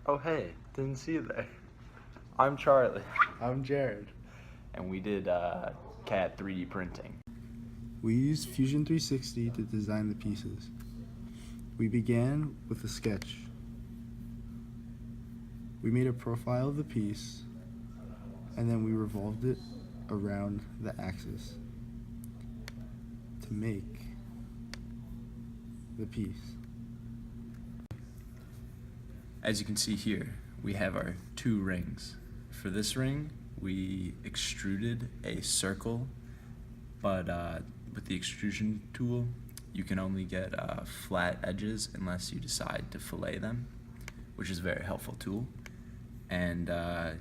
Oh hey, didn't see you there. I'm Charlie. I'm Jared. And we did CAD 3D printing. We used Fusion 360 to design the pieces. We began with a sketch. We made a profile of the piece, and then we revolved it around the axis to make the piece. As you can see here, we have our 2 rings. For this ring, we extruded a circle, but with the extrusion tool, you can only get flat edges unless you decide to fillet them, which is a very helpful tool. And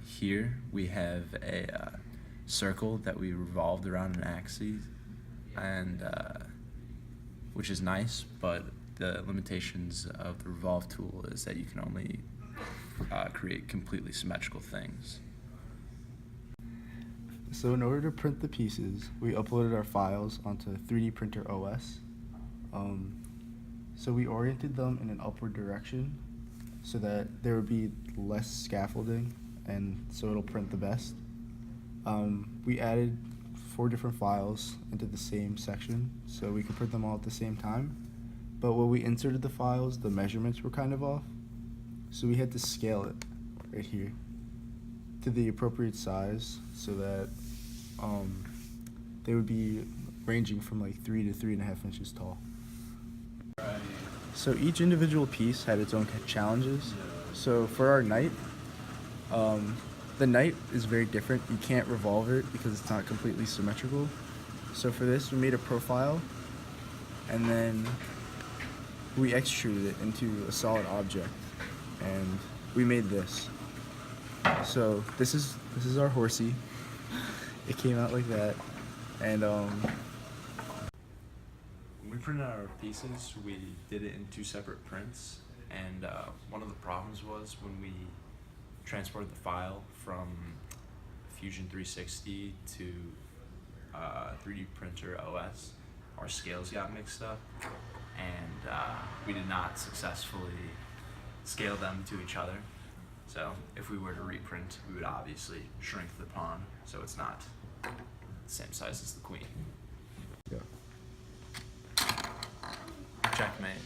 here we have a circle that we revolved around an axis, and which is nice, but the limitations of the revolve tool is that you can only create completely symmetrical things. So in order to print the pieces, we uploaded our files onto 3D Printer OS. So we oriented them in an upward direction so that there would be less scaffolding, and so it'll print the best. We added 4 different files into the same section so we could print them all at the same time. But when we inserted the files, the measurements were kind of off, so we had to scale it right here to the appropriate size so that they would be ranging from like 3 to 3.5 inches tall. So each individual piece had its own challenges. So for our knight, the knight is very different. You can't revolve it because it's not completely symmetrical. So for this, we made a profile, and then we extruded it into a solid object, and we made this. So this is our horsey. It came out like that, and When we printed our pieces, we did it in 2 separate prints, and one of the problems was when we transported the file from Fusion 360 to 3D Printer OS, our scales got mixed up, and we did not successfully scale them to each other. So if we were to reprint, we would obviously shrink the pawn so it's not the same size as the queen. yeah. Checkmate.